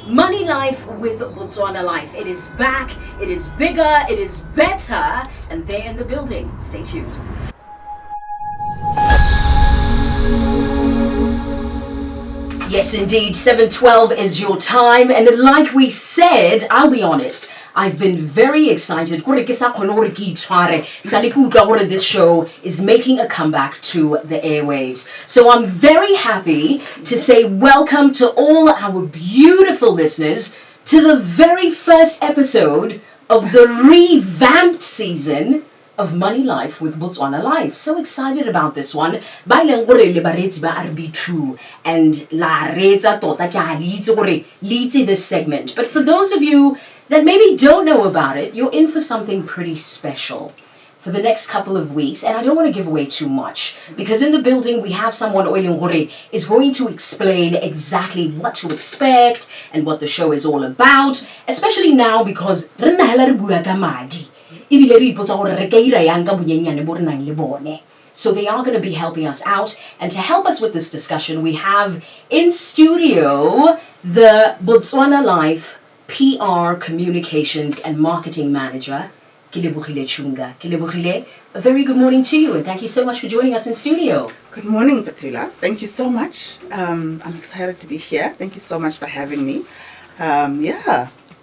Money Life with Batswana Life. It is back, it is bigger, it is better, and they're in the building. Stay tuned. Yes, indeed, 7:12 is your time, and like we said, I'll be honest, I've been very excited. This show is making a comeback to the airwaves. So I'm very happy to say welcome to all our beautiful listeners to the very first episode of the revamped season of Money Life with Batswana Life. So excited about this one. Ba ileng gore le baretsi ba RB2 and la retsa tota ke a litse gore litse this segment. But for those of you that maybe don't know about it, you're in for something pretty special for the next couple of weeks. And I don't want to give away too much because in the building we have someone is going to explain exactly what to expect and what the show is all about, especially now because so they are going to be helping us out. And to help us with this discussion, we have in studio the Batswana Life PR Communications and Marketing Manager, Kilebogile Chunga. Kilebogile, a very good morning to you, and thank you so much for joining us in studio. Good morning, Petula. Thank you so much. I'm excited to be here. Thank you so much for having me.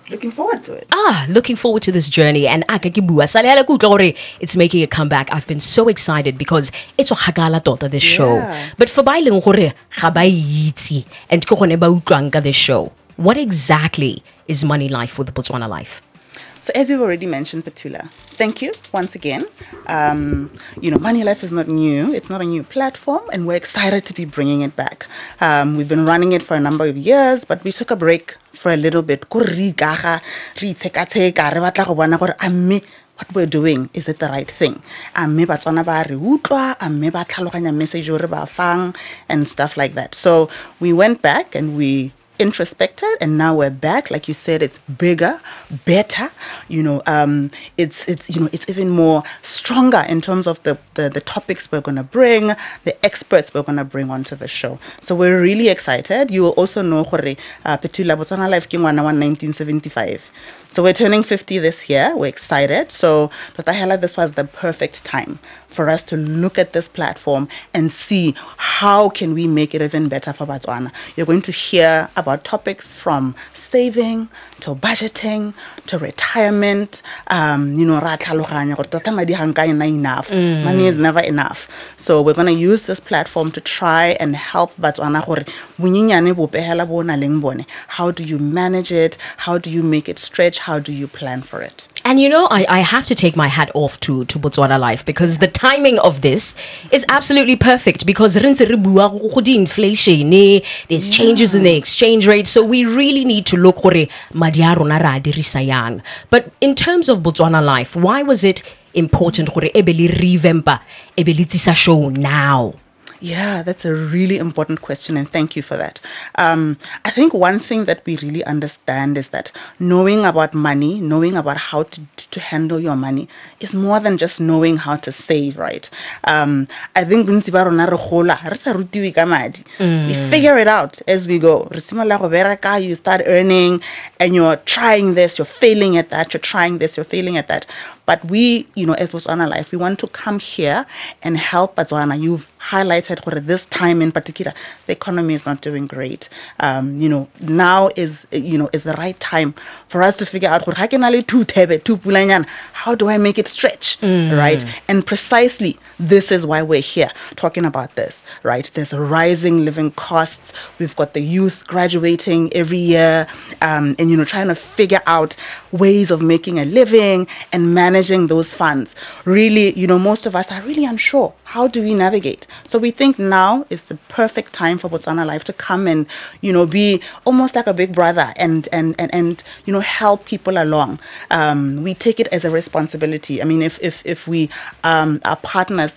Looking forward to it. Looking forward to this journey. And it's making a comeback. I've been so excited because it's a hagala tota this show. But for bailing and this show, what exactly is Money Life with Batswana Life? So as you've already mentioned, Petula, thank you once again. Money Life is not new. It's not a new platform, and we're excited to be bringing it back. We've been running it for a number of years, but we took a break for a little bit. What we're doing, is it the right thing? And stuff like that. So we went back and we introspected, and now we're back. Like you said, it's bigger, better. It's even more stronger in terms of the topics we're going to bring, the experts we're going to bring onto the show. So we're really excited. You will also know Petula Batswana Life King 1975. So we're turning 50 this year. We're excited. So this was the perfect time for us to look at this platform and see how can we make it even better for Batswana. You're going to hear about topics from saving to budgeting to retirement. Money is never enough. So we're going to use this platform to try and help Batswana. How do you manage it? How do you make it stretch? How do you plan for it? And I have to take my hat off to Batswana Life because the timing of this is absolutely perfect because there's inflation, there's changes in the exchange rate, so we really need to look But in terms of Batswana Life, why was it important to revamp show now? Yeah, that's a really important question, and thank you for that. I think one thing that we really understand is that knowing about money, knowing about how to handle your money is more than just knowing how to save, right? I think we figure it out as we go. You start earning and you're trying this, you're failing at that, you're trying this, you're failing at that. But we, as Batswana Life, we want to come here and help Batswana. You've highlighted this time in particular, the economy is not doing great. Now is the right time for us to figure out how do I make it stretch, right? And precisely this is why we're here talking about this, right? There's a rising living costs. We've got the youth graduating every year, and trying to figure out ways of making a living and managing those funds. Really, most of us are really unsure. How do we navigate? So we think now is the perfect time for Batswana Life to come and be almost like a big brother and help people along. We take it as a responsibility. I mean, if we are partners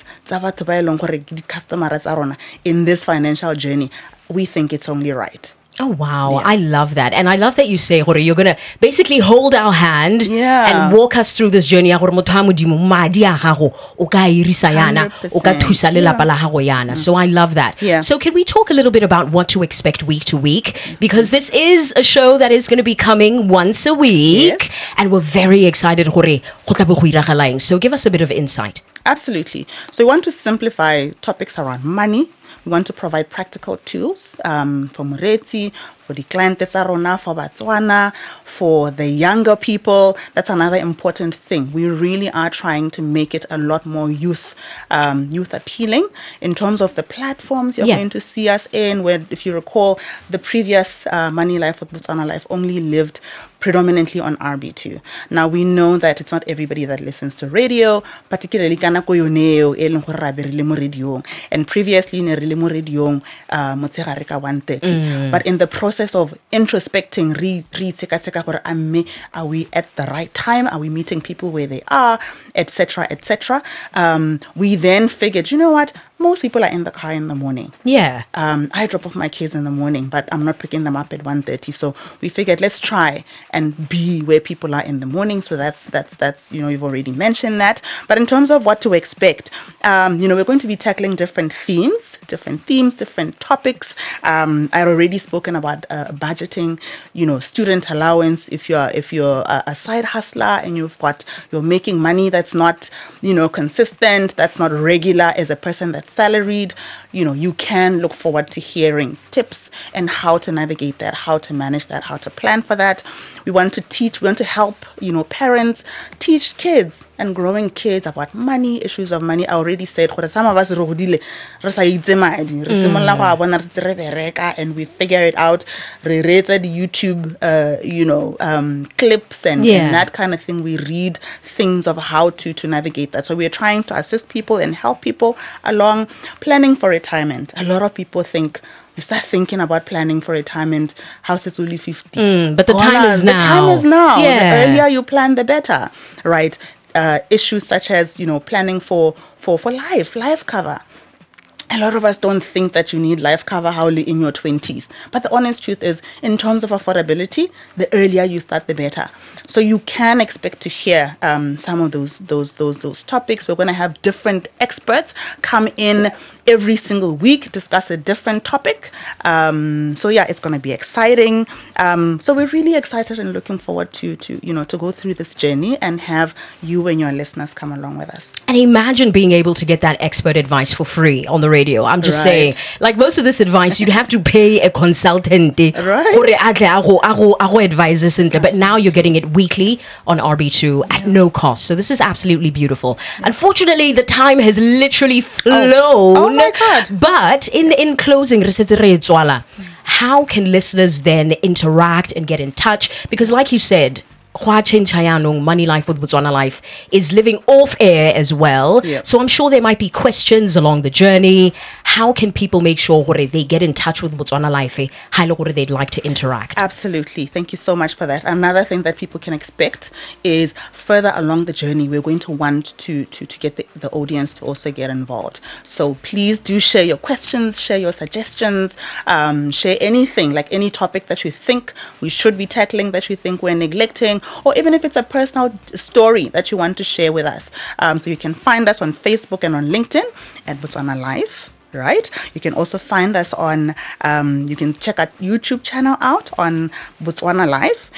in this financial journey, we think it's only right. Oh wow, Yeah. I love that. And I love that you say, Hore, you're going to basically hold our hand Yeah. and walk us through this journey. Ya gore motho ha modimo madi a gago o ka a irisa yana, o ka 100%. thusa lelapa la gago yana. So I love that. Yeah. So can we talk a little bit about what to expect week to week? Because this is a show that is going to be coming once a week. Yes. And we're very excited, Hore, go tla bo go iragalang. So give us a bit of insight. Absolutely. So we want to simplify topics around money. We want to provide practical tools for Moretsi, for the client tsa rona, for Batswana, for the younger people. That's another important thing. We really are trying to make it a lot more youth appealing in terms of the platforms you're going to see us in. Where, if you recall, the previous Money Life with Batswana Life only lived predominantly on RB2. Now we know that it's not everybody that listens to radio, particularly kana ko yoneo e leng gore ra be re le mo radiong, and previously ne re le mo radiong motshegare ka 1:30. But in the process of introspecting, re tseka gore amme, are we at the right time, are we meeting people where they are, etc., etc. We then figured, you know what, most people are in the car in the morning. I drop off my kids in the morning, but I'm not picking them up at 1:30. So we figured, let's try and be where people are in the morning. So that's you've already mentioned that. But in terms of what to expect, we're going to be tackling different different topics. I've already spoken about budgeting, student allowance. If you're a side hustler and you're making money that's not consistent, that's not regular as a person that's salaried, you can look forward to hearing tips and how to navigate that, how to manage that, how to plan for that. We want to help parents teach kids and growing kids about money, issues of money. I already said some of us and we figure it out. We read the YouTube clips and that kind of thing. We read things of how to navigate that. So we're trying to assist people and help people along planning for retirement. A lot of people think, you start thinking about planning for retirement, house is only 50. But the time is now. The time is now. Yeah. The earlier you plan, the better, right? Issues such as, planning for life cover. A lot of us don't think that you need life cover howly in your 20s. But the honest truth is, in terms of affordability, the earlier you start, the better. So you can expect to hear some of those topics. We're going to have different experts come in every single week, discuss a different topic. It's going to be exciting. So we're really excited and looking forward to go through this journey and have you and your listeners come along with us. And imagine being able to get that expert advice for free on the radio. I'm just saying, like most of this advice, you'd have to pay a consultant. But now you're getting it weekly on RB2 at no cost. So this is absolutely beautiful. Unfortunately, the time has literally flown. Oh my God. But in closing, how can listeners then interact and get in touch? Because like you said, Money Life with Batswana Life is living off air as well. So I'm sure there might be questions along the journey. How can people make sure they get in touch with Batswana Life? They'd like to interact. Absolutely. Thank you so much for that. Another thing that people can expect is further along the journey, we're going to want to get the audience to also get involved. So please do share your questions, share your suggestions, share anything, like any topic that you think we should be tackling, that you think we're neglecting, or even if it's a personal story that you want to share with us. So you can find us on Facebook and on LinkedIn at Batswana Life. Right? You can also find us on, you can check our YouTube channel out on Batswana Life.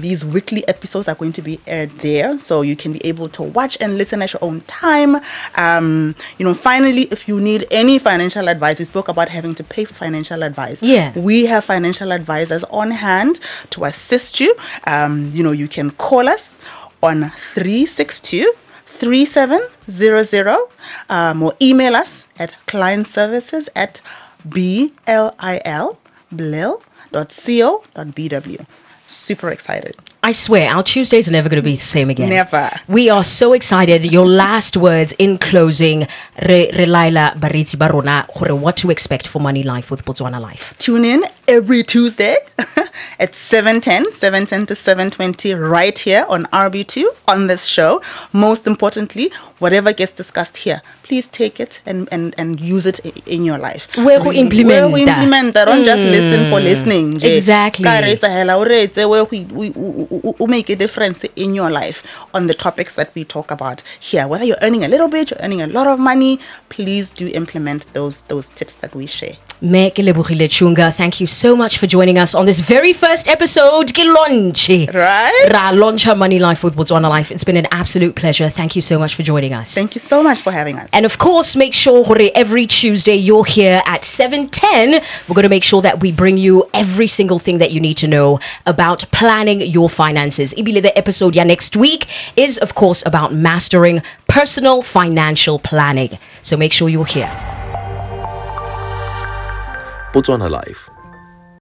These weekly episodes are going to be aired there, so you can be able to watch and listen at your own time. Finally, if you need any financial advice, we spoke about having to pay for financial advice. We have financial advisors on hand to assist you. You can call us on 362-3700 or email us at clientservices@blil.co.bw. Super excited. I swear, our Tuesdays are never going to be the same again. Never. We are so excited. Your last words in closing, Relaila Bariti Barona, what to expect for Money Life with Batswana Life. Tune in every Tuesday at 7:10 to 7:20 right here on RB2 on this show. Most importantly, whatever gets discussed here, please take it and use it in your life. Where we implement that. Don't just listen for listening. Exactly. Where we make a difference in your life on the topics that we talk about here. Whether you're earning a little bit, you're earning a lot of money, please do implement those tips that we share. Chunga, thank you so much for joining us on this very first episode. Right? Ra launch her money life with Botswana Life. It's been an absolute pleasure. Thank you so much for joining us. Thank you so much for having us. And of course, make sure every Tuesday you're here at 7:10. We're going to make sure that we bring you every single thing that you need to know about planning your finances. Ibile, the episode next week is of course about mastering personal financial planning. So make sure you're here. Botswana Life,